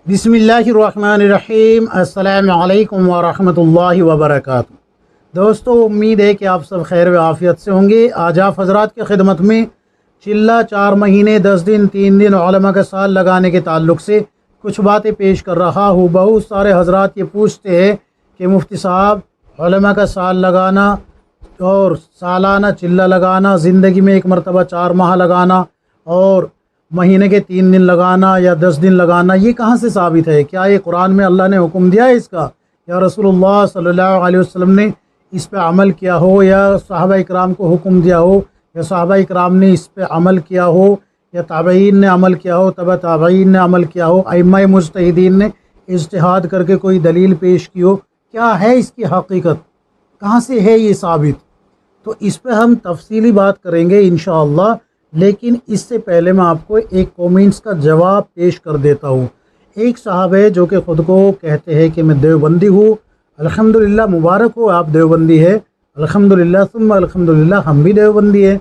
بسم اللہ الرحمن الرحیم۔ السلام علیکم ورحمۃ اللہ وبرکاتہ۔ دوستو، امید ہے کہ آپ سب خیر و عافیت سے ہوں گے۔ آج آپ حضرات کی خدمت میں چلہ 4 مہینے 10 دن 3 دن علماء کا سال لگانے کے تعلق سے کچھ باتیں پیش کر رہا ہوں۔ بہت سارے حضرات یہ پوچھتے ہیں کہ مفتی صاحب، علماء کا سال لگانا اور سالانہ چلہ لگانا، زندگی میں ایک مرتبہ 4 ماہ لگانا اور مہینے کے 3 دن لگانا یا 10 دن لگانا، یہ کہاں سے ثابت ہے؟ کیا یہ قرآن میں اللہ نے حکم دیا ہے اس کا، یا رسول اللہ صلی اللہ علیہ وسلم نے اس پہ عمل کیا ہو، یا صحابہ اکرام کو حکم دیا ہو، یا صحابہ اکرام نے اس پہ عمل کیا ہو، یا تابعین نے عمل کیا ہو، تبع تابعین نے عمل کیا ہو، ائمہ مجتہدین نے اجتہاد کر کے کوئی دلیل پیش کی ہو؟ کیا ہے اس کی حقیقت؟ کہاں سے ہے یہ ثابت؟ تو اس پہ ہم تفصیلی بات کریں گے انشاءاللہ، لیکن اس سے پہلے میں آپ کو ایک کومنٹس کا جواب پیش کر دیتا ہوں۔ ایک صاحب ہے جو کہ خود کو کہتے ہیں کہ میں دیوبندی ہوں، الحمدللہ، مبارک ہو آپ دیوبندی ہے، الحمدللہ ثم الحمدللہ، ہم بھی دیوبندی ہے۔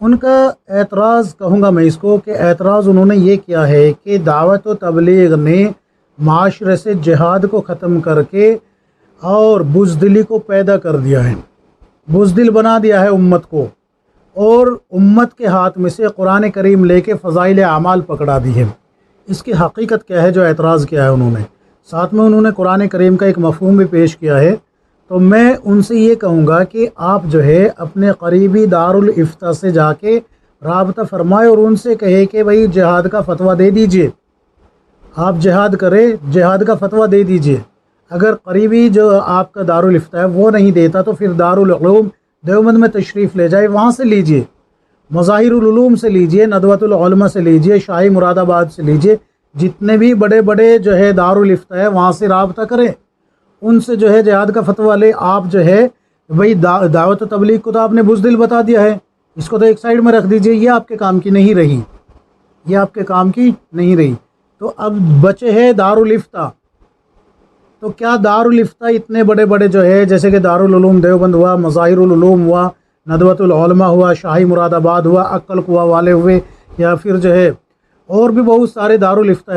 ان کا اعتراض کہوں گا میں اس کو کہ اعتراض انہوں نے یہ کیا ہے کہ دعوت و تبلیغ نے معاشرے سے جہاد کو ختم کر کے اور بزدلی کو پیدا کر دیا ہے، بزدل بنا دیا ہے امت کو، اور امت کے ہاتھ میں سے قرآن کریم لے کے فضائل اعمال پکڑا دی ہے۔ اس کی حقیقت کیا ہے جو اعتراض کیا ہے انہوں نے؟ ساتھ میں انہوں نے قرآن کریم کا ایک مفہوم بھی پیش کیا ہے۔ تو میں ان سے یہ کہوں گا کہ آپ جو ہے اپنے قریبی دارالافتاء سے جا کے رابطہ فرمائے اور ان سے کہے کہ بھائی جہاد کا فتویٰ دے دیجئے، آپ جہاد کریں، جہاد کا فتویٰ دے دیجئے۔ اگر قریبی جو آپ کا دارالافتاء ہے وہ نہیں دیتا تو پھر دارالعلوم دیوبند میں تشریف لے جائے، وہاں سے لیجئے، مظاہر العلوم سے لیجئے، ندوۃ العلماء سے لیجئے، شاہی مراد آباد سے لیجئے، جتنے بھی بڑے بڑے جو ہے دارالافتاء ہے وہاں سے رابطہ کریں، ان سے جو ہے جہاد کا فتویٰ لے۔ آپ جو ہے بھائی دعوت و تبلیغ کو تو آپ نے بزدل بتا دیا ہے، اس کو تو ایک سائیڈ میں رکھ دیجئے، یہ آپ کے کام کی نہیں رہی، یہ آپ کے کام کی نہیں رہی۔ تو اب بچے ہیں دارالافتاء۔ تو کیا دارالافتاء اتنے بڑے بڑے جو ہے جیسے کہ دارالعلوم دیوبند ہوا، مظاہر العلوم ہوا، ندوۃ العلماء ہوا، شاہی مراد آباد ہوا، عقل قوا والے ہوئے، یا پھر جو ہے اور بھی بہت سارے دارالافتاء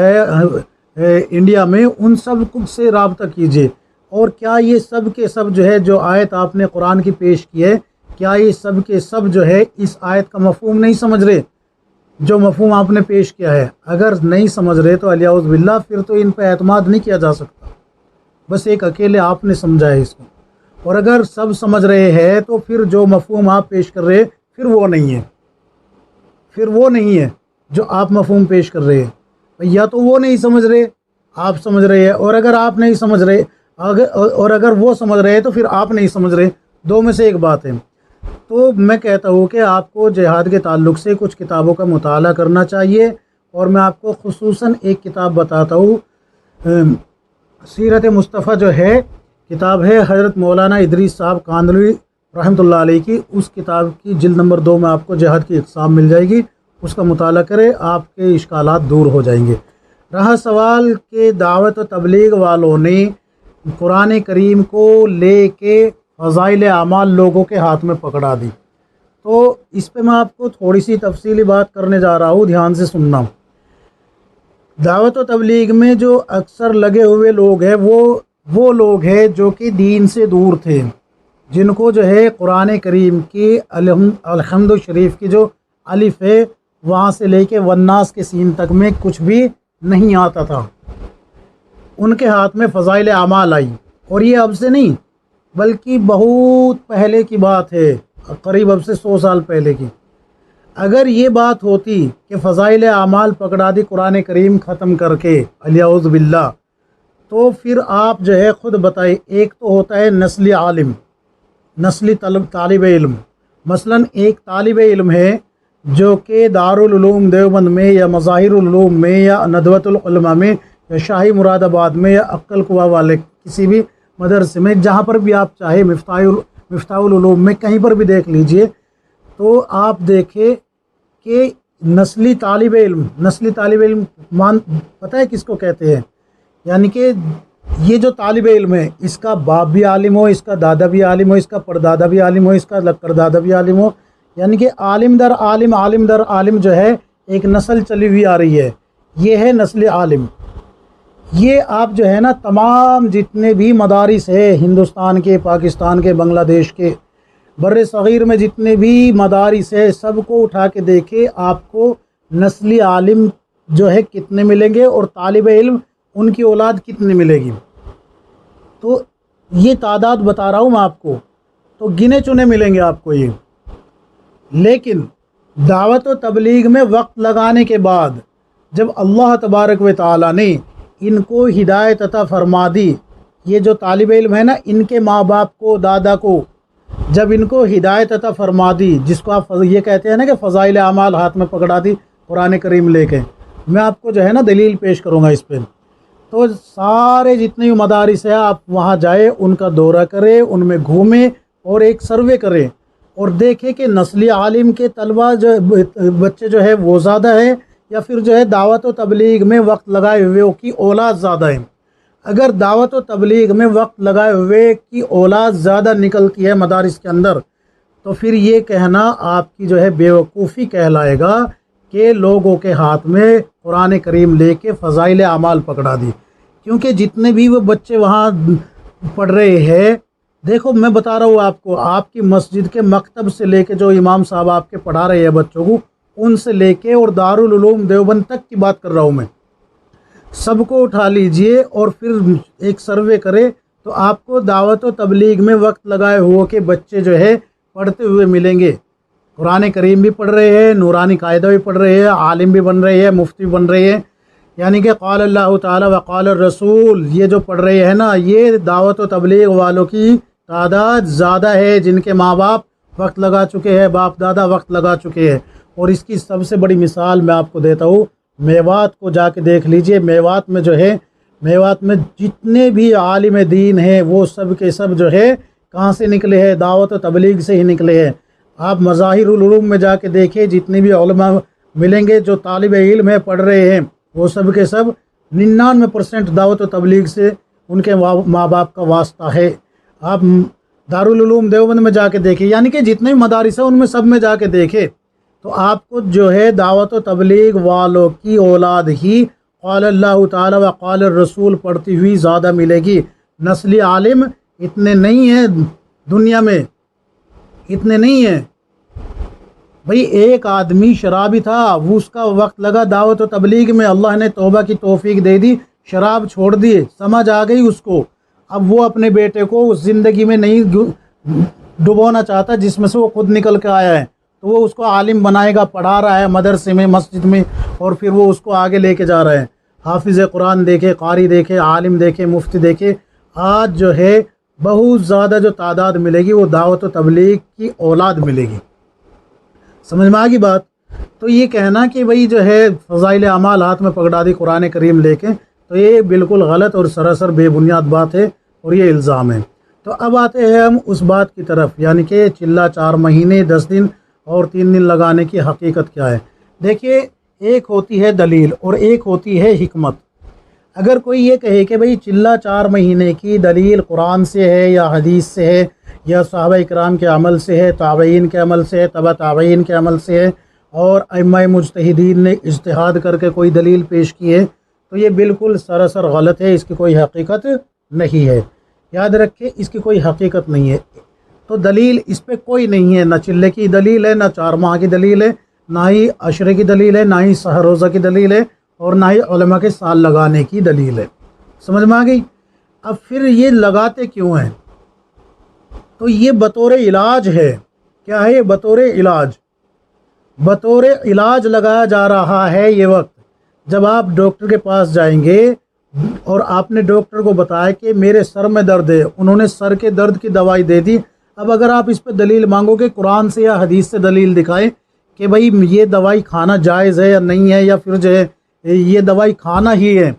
ہے انڈیا میں، ان سب سے رابطہ کیجئے۔ اور کیا یہ سب کے سب جو ہے جو آیت آپ نے قرآن کی پیش کی ہے، کیا یہ سب کے سب جو ہے اس آیت کا مفہوم نہیں سمجھ رہے جو مفہوم آپ نے پیش کیا ہے؟ اگر نہیں سمجھ رہے تو الیاذ باللہ پھر تو ان پہ اعتماد نہیں کیا جا سکتا، بس ایک اکیلے آپ نے سمجھا ہے اس کو۔ اور اگر سب سمجھ رہے ہیں تو پھر جو مفہوم آپ پیش کر رہے ہیں پھر وہ نہیں ہے، پھر وہ نہیں ہے جو آپ مفہوم پیش کر رہے ہیں۔ یا تو وہ نہیں سمجھ رہے، آپ سمجھ رہے ہیں، اور اگر آپ نہیں سمجھ رہے اور اگر وہ سمجھ رہے ہیں تو پھر آپ نہیں سمجھ رہے، دو میں سے ایک بات ہے۔ تو میں کہتا ہوں کہ آپ کو جہاد کے تعلق سے کچھ کتابوں کا مطالعہ کرنا چاہیے، اور میں آپ کو خصوصاً ایک کتاب بتاتا ہوں، سیرت مصطفیٰ جو ہے کتاب ہے حضرت مولانا ادریس صاحب کاندھلوی رحمۃ اللہ علیہ کی، اس کتاب کی جلد نمبر 2 میں آپ کو جہاد کی اقسام مل جائے گی، اس کا مطالعہ کرے، آپ کے اشکالات دور ہو جائیں گے۔ رہا سوال کہ دعوت و تبلیغ والوں نے قرآن کریم کو لے کے فضائل اعمال لوگوں کے ہاتھ میں پکڑا دی، تو اس پہ میں آپ کو تھوڑی سی تفصیلی بات کرنے جا رہا ہوں، دھیان سے سننا۔ دعوت و تبلیغ میں جو اکثر لگے ہوئے لوگ ہیں وہ لوگ ہیں جو کہ دین سے دور تھے، جن کو جو ہے قرآن کریم کی الحمد شریف کی جو الف ہے وہاں سے لے کے والناس کے سین تک میں کچھ بھی نہیں آتا تھا، ان کے ہاتھ میں فضائل اعمال آئی، اور یہ اب سے نہیں بلکہ بہت پہلے کی بات ہے، قریب اب سے 100 سال پہلے کی۔ اگر یہ بات ہوتی کہ فضائل اعمال پکڑا دی قرآن کریم ختم کر کے الیاذ باللہ، تو پھر آپ جو ہے خود بتائیں، ایک تو ہوتا ہے نسلی عالم، نسلی طالب علم، مثلا ایک طالب علم ہے جو کہ دارالعلوم دیوبند میں یا مظاہر العلوم میں یا ندوۃ العلماء میں یا شاہی مراد آباد میں یا عقل قوا والے کسی بھی مدرسے میں، جہاں پر بھی آپ چاہے، مفتاح العلوم میں کہیں پر بھی دیکھ لیجئے، تو آپ دیکھیں کہ نسلی طالب علم پتہ ہے کس کو کہتے ہیں؟ یعنی کہ یہ جو طالب علم ہے اس کا باپ بھی عالم ہو، اس کا دادا بھی عالم ہو، اس کا پردادا بھی عالم ہو، اس کا لکڑ دادا بھی عالم ہو، یعنی کہ عالم در عالم، عالم در عالم جو ہے ایک نسل چلی ہوئی آ رہی ہے، یہ ہے نسل عالم۔ یہ آپ جو ہے نا تمام جتنے بھی مدارس ہے ہندوستان کے، پاکستان کے، بنگلہ دیش کے، بر صغیر میں جتنے بھی مدارس ہے، سب کو اٹھا کے دیکھے، آپ کو نسلی عالم جو ہے کتنے ملیں گے اور طالب علم ان کی اولاد کتنی ملے گی۔ تو یہ تعداد بتا رہا ہوں میں آپ کو، تو گنے چنے ملیں گے آپ کو یہ۔ لیکن دعوت و تبلیغ میں وقت لگانے کے بعد جب اللہ تبارک و تعالیٰ نے ان کو ہدایت عطا فرما دی، یہ جو طالب علم ہے نا، ان کے ماں باپ کو، دادا کو جب ان کو ہدایت عطا فرما دی، جس کو آپ یہ کہتے ہیں نا کہ فضائل اعمال ہاتھ میں پکڑا دی قرآن کریم لے کے، میں آپ کو جو ہے نا دلیل پیش کروں گا اس پہ۔ تو سارے جتنے بھی مدارس ہیں آپ وہاں جائے، ان کا دورہ کرے، ان میں گھومیں اور ایک سروے کریں اور دیکھیں کہ نسلی عالم کے طلبہ جو بچے جو ہے وہ زیادہ ہے یا پھر جو ہے دعوت و تبلیغ میں وقت لگائے ہوئے کی اولاد زیادہ ہے۔ اگر دعوت و تبلیغ میں وقت لگائے ہوئے کی اولاد زیادہ نکلتی ہے مدارس کے اندر، تو پھر یہ کہنا آپ کی جو ہے بیوقوفی کہلائے گا کہ لوگوں کے ہاتھ میں قرآن کریم لے کے فضائل اعمال پکڑا دی۔ کیونکہ جتنے بھی وہ بچے وہاں پڑھ رہے ہیں، دیکھو میں بتا رہا ہوں آپ کو، آپ کی مسجد کے مکتب سے لے کے جو امام صاحب آپ کے پڑھا رہے ہیں بچوں کو، ان سے لے کے اور دارالعلوم دیوبند تک کی بات کر رہا ہوں میں، سب کو اٹھا لیجئے اور پھر ایک سروے کرے تو آپ کو دعوت و تبلیغ میں وقت لگائے ہوئے کے بچے جو ہے پڑھتے ہوئے ملیں گے، قرآن کریم بھی پڑھ رہے ہیں، نورانی قاعدہ بھی پڑھ رہے ہیں، عالم بھی بن رہے ہیں، مفتی بھی بن رہے ہیں، یعنی کہ قال اللہ تعالی و قال الرسول یہ جو پڑھ رہے ہیں نا، یہ دعوت و تبلیغ والوں کی تعداد زیادہ ہے جن کے ماں باپ وقت لگا چکے ہیں، باپ دادا وقت لگا چکے ہیں۔ اور اس کی سب سے بڑی مثال میں آپ کو دیتا ہوں، میوات کو جا کے دیکھ لیجئے، میوات میں جو ہے، میوات میں جتنے بھی عالم دین ہیں وہ سب کے سب جو ہے کہاں سے نکلے ہیں؟ دعوت و تبلیغ سے ہی نکلے ہیں۔ آپ مظاہر العلوم میں جا کے دیکھیں، جتنے بھی علماء ملیں گے جو طالب علم ہے، پڑھ رہے ہیں، وہ سب کے سب 99% دعوت و تبلیغ سے ان کے ماں باپ کا واسطہ ہے۔ آپ دارالعلوم دیوبند میں جا کے دیکھیں، یعنی کہ جتنے بھی مدارس ہیں ان میں سب میں جا کے دیکھیں، تو آپ کو جو ہے دعوت و تبلیغ والوں کی اولاد ہی قال اللہ تعالی و قال الرسول پڑھتی ہوئی زیادہ ملے گی۔ نسلی عالم اتنے نہیں ہیں دنیا میں، اتنے نہیں ہیں بھئی۔ ایک آدمی شرابی تھا، وہ اس کا وقت لگا دعوت و تبلیغ میں، اللہ نے توبہ کی توفیق دے دی، شراب چھوڑ دی، سمجھ آ گئی اس کو۔ اب وہ اپنے بیٹے کو اس زندگی میں نہیں ڈبونا چاہتا جس میں سے وہ خود نکل کے آیا ہے، تو وہ اس کو عالم بنائے گا، پڑھا رہا ہے مدرسے میں، مسجد میں، اور پھر وہ اس کو آگے لے کے جا رہا ہے۔ حافظ قرآن دیکھے، قاری دیکھے، عالم دیکھے، مفتی دیکھے۔ آج جو ہے بہت زیادہ جو تعداد ملے گی وہ دعوت و تبلیغ کی اولاد ملے گی۔ سمجھ میں آگی بات؟ تو یہ کہنا کہ بھئی جو ہے فضائل اعمال ہاتھ میں پکڑا دی قرآن کریم لے کے، تو یہ بالکل غلط اور سراسر بے بنیاد بات ہے اور یہ الزام ہے۔ تو اب آتے ہیں ہم اس بات کی طرف، یعنی کہ چلہ 4 مہینے 10 دن اور 3 دن لگانے کی حقیقت کیا ہے۔ دیکھیے، ایک ہوتی ہے دلیل اور ایک ہوتی ہے حکمت۔ اگر کوئی یہ کہے کہ بھئی چلہ 4 مہینے کی دلیل قرآن سے ہے یا حدیث سے ہے یا صحابہ اکرام کے عمل سے ہے، تابعین کے عمل سے ہے، تبع تابعین کے عمل سے ہے، اور ائمہ مجتہدین نے اجتہاد کر کے کوئی دلیل پیش کی ہے، تو یہ بالکل سراسر غلط ہے، اس کی کوئی حقیقت نہیں ہے۔ یاد رکھیں، اس کی کوئی حقیقت نہیں ہے۔ تو دلیل اس پہ کوئی نہیں ہے، نہ چلے کی دلیل ہے، نہ 4 ماہ کی دلیل ہے، نہ ہی عشرے کی دلیل ہے، نہ ہی سہ روزہ کی دلیل ہے، اور نہ ہی علماء کے سال لگانے کی دلیل ہے۔ سمجھ میں آ گئی؟ اب پھر یہ لگاتے کیوں ہیں؟ تو یہ بطور علاج ہے۔ کیا ہے یہ؟ بطور علاج، بطور علاج لگایا جا رہا ہے۔ یہ وقت جب آپ ڈاکٹر کے پاس جائیں گے اور آپ نے ڈاکٹر کو بتایا کہ میرے سر میں درد ہے، انہوں نے سر کے درد کی دوائی دے دی، اب اگر آپ اس پہ دلیل مانگو گے، قرآن سے یا حدیث سے دلیل دکھائیں کہ بھئی یہ دوائی کھانا جائز ہے یا نہیں ہے، یا پھر جو ہے یہ دوائی کھانا ہی ہے،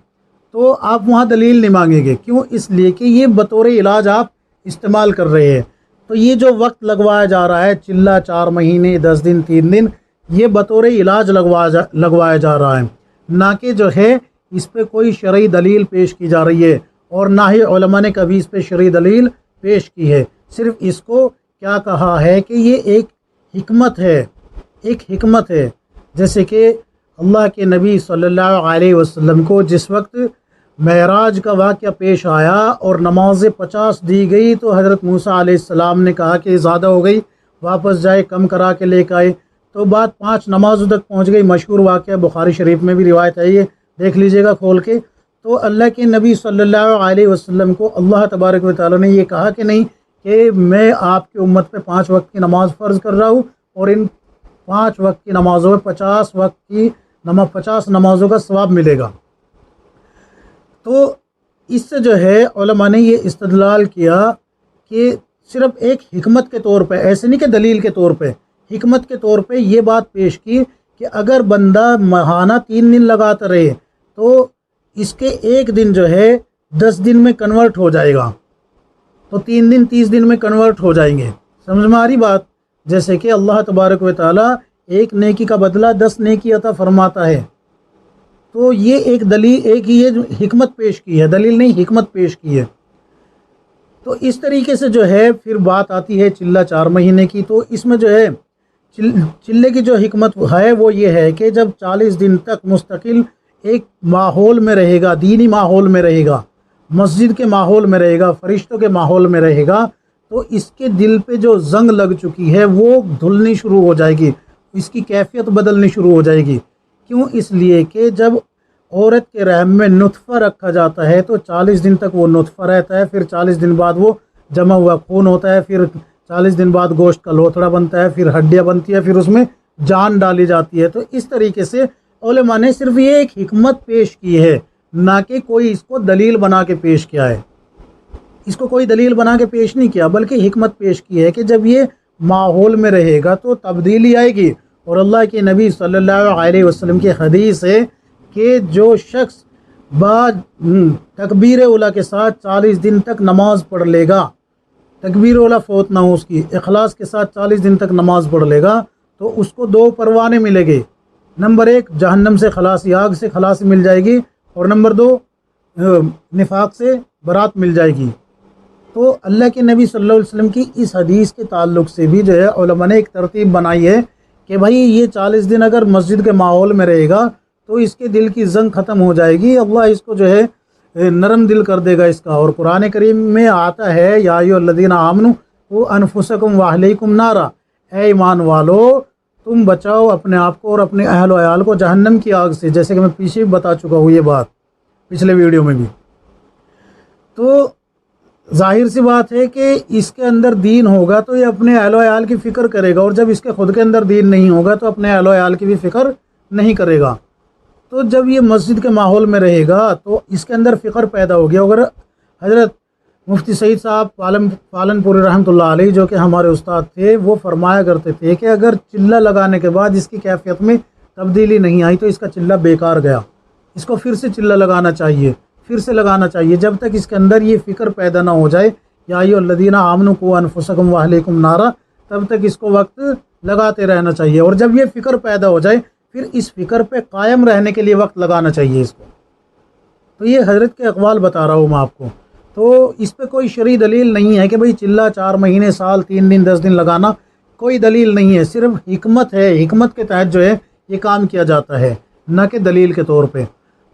تو آپ وہاں دلیل نہیں مانگیں گے۔ کیوں؟ اس لیے کہ یہ بطور علاج آپ استعمال کر رہے ہیں۔ تو یہ جو وقت لگوایا جا رہا ہے، چلہ 4 مہینے 10 دن 3 دن، یہ بطور علاج لگوایا جا رہا ہے، نہ کہ جو ہے اس پہ کوئی شرعی دلیل پیش کی جا رہی ہے، اور نہ ہی علماء نے کبھی اس پہ شرعی دلیل پیش کی ہے۔ صرف اس کو کیا کہا ہے کہ یہ ایک حکمت ہے، ایک حکمت ہے۔ جیسے کہ اللہ کے نبی صلی اللہ علیہ وسلم کو جس وقت معراج کا واقعہ پیش آیا اور نماز 50 دی گئی تو حضرت موسیٰ علیہ السلام نے کہا کہ زیادہ ہو گئی، واپس جائے، کم کرا کے لے کے آئے، تو بات 5 نمازوں تک پہنچ گئی۔ مشہور واقعہ بخاری شریف میں بھی روایت ہے، یہ دیکھ لیجئے گا کھول کے۔ تو اللہ کے نبی صلی اللہ علیہ وسلم کو اللہ تبارک و تعالیٰ نے یہ کہا کہ نہیں کہ میں آپ کی امت پہ 5 وقت کی نماز فرض کر رہا ہوں، اور ان 5 وقت کی نمازوں میں 50 نمازوں کا ثواب ملے گا۔ تو اس سے جو ہے علماء نے یہ استدلال کیا کہ صرف ایک حکمت کے طور پہ، ایسے نہیں کہ دلیل کے طور پہ، حکمت کے طور پہ یہ بات پیش کی کہ اگر بندہ ماہانہ 3 دن لگاتا رہے تو اس کے ایک دن جو ہے 10 دن میں کنورٹ ہو جائے گا، تو 3 دن 30 دن میں کنورٹ ہو جائیں گے۔ سمجھ میں آ رہی بات؟ جیسے کہ اللہ تبارک و تعالیٰ ایک نیکی کا بدلہ 10 نیکی عطا فرماتا ہے۔ تو یہ ایک دلیل، ایک یہ حکمت پیش کی ہے، دلیل نہیں حکمت پیش کی ہے۔ تو اس طریقے سے جو ہے پھر بات آتی ہے چلہ 4 مہینے کی۔ تو اس میں جو ہے چلے کی جو حکمت ہے وہ یہ ہے کہ جب 40 دن تک مستقل ایک ماحول میں رہے گا، دینی ماحول میں رہے گا، مسجد کے ماحول میں رہے گا، فرشتوں کے ماحول میں رہے گا، تو اس کے دل پہ جو زنگ لگ چکی ہے وہ دھلنی شروع ہو جائے گی، اس کی کیفیت بدلنی شروع ہو جائے گی۔ کیوں؟ اس لیے کہ جب عورت کے رحم میں نطفہ رکھا جاتا ہے تو 40 دن تک وہ نطفہ رہتا ہے، پھر 40 دن بعد وہ جمع ہوا خون ہوتا ہے، پھر 40 دن بعد گوشت کا لوتھڑا بنتا ہے، پھر ہڈیاں بنتی ہے، پھر اس میں جان ڈالی جاتی ہے۔ تو اس طریقے سے علماء نے صرف یہ ایک حکمت پیش کی ہے، نہ کہ کوئی اس کو دلیل بنا کے پیش کیا ہے، اس کو کوئی دلیل بنا کے پیش نہیں کیا، بلکہ حکمت پیش کی ہے کہ جب یہ ماحول میں رہے گا تو تبدیلی آئے گی۔ اور اللہ کے نبی صلی اللہ علیہ وسلم کی حدیث ہے کہ جو شخص بعد تکبیر اولیٰ کے ساتھ 40 دن تک نماز پڑھ لے گا، تکبیر اولیٰ فوت نہ ہو اس کی، اخلاص کے ساتھ 40 دن تک نماز پڑھ لے گا تو اس کو 2 پروانے ملے گے۔ نمبر 1 جہنم سے خلاصی، آگ سے خلاصی مل جائے گی، اور نمبر 2 نفاق سے برات مل جائے گی۔ تو اللہ کے نبی صلی اللہ علیہ وسلم کی اس حدیث کے تعلق سے بھی جو ہے علماء نے ایک ترتیب بنائی ہے کہ بھائی یہ 40 دن اگر مسجد کے ماحول میں رہے گا تو اس کے دل کی زنگ ختم ہو جائے گی، اللہ اس کو جو ہے نرم دل کر دے گا اس کا۔ اور قرآن کریم میں آتا ہے یا ایھا الذین آمنوا قوا انفسکم واہلیکم نارا، اے ایمان والو تم بچاؤ اپنے آپ کو اور اپنے اہل و عیال کو جہنم کی آگ سے، جیسے کہ میں پیچھے بھی بتا چکا ہوں یہ بات پچھلے ویڈیو میں بھی۔ تو ظاہر سی بات ہے کہ اس کے اندر دین ہوگا تو یہ اپنے اہل و عیال کی فکر کرے گا، اور جب اس کے خود کے اندر دین نہیں ہوگا تو اپنے اہل و عیال کی بھی فکر نہیں کرے گا۔ تو جب یہ مسجد کے ماحول میں رہے گا تو اس کے اندر فکر پیدا ہوگی۔ اگر حضرت مفتی سعید صاحب پالن پوری رحمۃ اللہ علیہ جو کہ ہمارے استاد تھے، وہ فرمایا کرتے تھے کہ اگر چلہ لگانے کے بعد اس کی کیفیت میں تبدیلی نہیں آئی تو اس کا چلہ بیکار گیا، اس کو پھر سے چلہ لگانا چاہیے، پھر سے لگانا چاہیے، جب تک اس کے اندر یہ فکر پیدا نہ ہو جائے یا ایھا الذین آمنوا قوا انفسکم واہلیکم نارا، تب تک اس کو وقت لگاتے رہنا چاہیے۔ اور جب یہ فکر پیدا ہو جائے پھر اس فکر پہ قائم رہنے کے لیے وقت لگانا چاہیے اس کو۔ تو یہ حضرت کے اقوال بتا رہا ہوں میں آپ کو۔ تو اس پہ کوئی شرعی دلیل نہیں ہے کہ بھئی چلہ 4 مہینے، سال، 3 دن، 10 دن لگانا، کوئی دلیل نہیں ہے، صرف حکمت ہے، حکمت کے تحت جو ہے یہ کام کیا جاتا ہے، نہ کہ دلیل کے طور پہ۔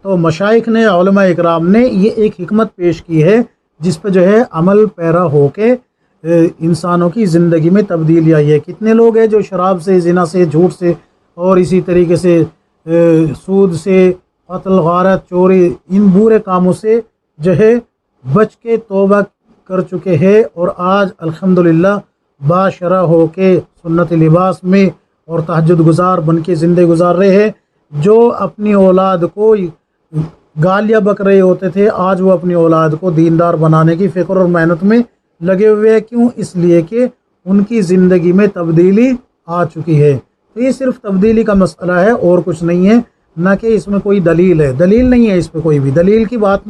تو مشائخ نے، علماء اکرام نے یہ ایک حکمت پیش کی ہے جس پہ جو ہے عمل پیرا ہو کے انسانوں کی زندگی میں تبدیلی آئی ہے۔ کتنے لوگ ہیں جو شراب سے، زنا سے، جھوٹ سے اور اسی طریقے سے سود سے، قتل، غارت، چوری، ان برے کاموں سے جو ہے بچ کے توبہ کر چکے ہیں، اور آج الحمدللہ باشرح ہو کے سنت لباس میں اور تہجد گزار بن کے زندگی گزار رہے ہیں۔ جو اپنی اولاد کو گالیاں بک رہے ہوتے تھے، آج وہ اپنی اولاد کو دیندار بنانے کی فکر اور محنت میں لگے ہوئے ہیں۔ کیوں؟ اس لیے کہ ان کی زندگی میں تبدیلی آ چکی ہے۔ تو یہ صرف تبدیلی کا مسئلہ ہے اور کچھ نہیں ہے، نہ کہ اس میں کوئی دلیل ہے، دلیل نہیں ہے اس پہ کوئی بھی۔ دلیل کی بات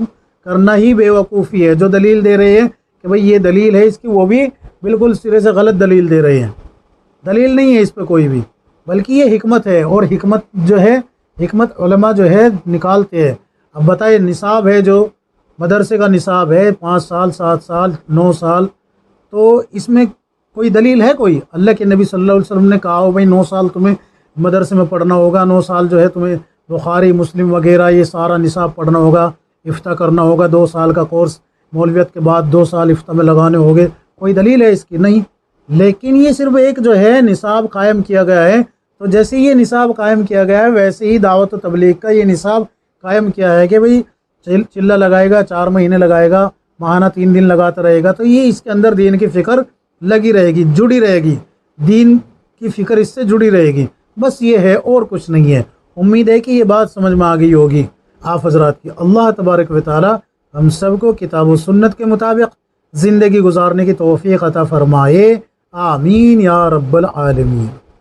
کرنا ہی بے وقوفی ہے۔ جو دلیل دے رہے ہیں کہ بھئی یہ دلیل ہے اس کی، وہ بھی بالکل سرے سے غلط دلیل دے رہے ہیں، دلیل نہیں ہے اس پہ کوئی بھی، بلکہ یہ حکمت ہے۔ اور حکمت جو ہے، حکمت علماء جو ہے نکالتے ہیں۔ اب بتائیے، نصاب ہے جو مدرسے کا نصاب ہے 5 سال، 7 سال، 9 سال، تو اس میں کوئی دلیل ہے؟ کوئی؟ اللہ کے نبی صلی اللہ علیہ وسلم نے کہا ہو بھائی 9 سال تمہیں مدرسے میں پڑھنا ہوگا، 9 سال جو ہے تمہیں بخاری، مسلم وغیرہ یہ سارا نصاب پڑھنا ہوگا، افتہ کرنا ہوگا، 2 سال کا کورس مولویت کے بعد 2 سال افتہ میں لگانے ہوگے، کوئی دلیل ہے اس کی؟ نہیں۔ لیکن یہ صرف ایک جو ہے نصاب قائم کیا گیا ہے، تو جیسے یہ نصاب قائم کیا گیا ہے ویسے ہی دعوت و تبلیغ کا یہ نصاب قائم کیا ہے کہ بھئی چلہ لگائے گا، 4 مہینے لگائے گا، ماہانہ 3 دن لگاتا رہے گا، تو یہ اس کے اندر دین کی فکر لگی رہے گی، جڑی رہے گی، دین کی فکر اس سے جڑی رہے گی، بس یہ ہے اور کچھ نہیں ہے۔ امید ہے کہ یہ بات سمجھ میں آ گئی ہوگی آپ حضرات کی۔ اللہ تبارک و تعالی ہم سب کو کتاب و سنت کے مطابق زندگی گزارنے کی توفیق عطا فرمائے، آمین یا رب العالمین۔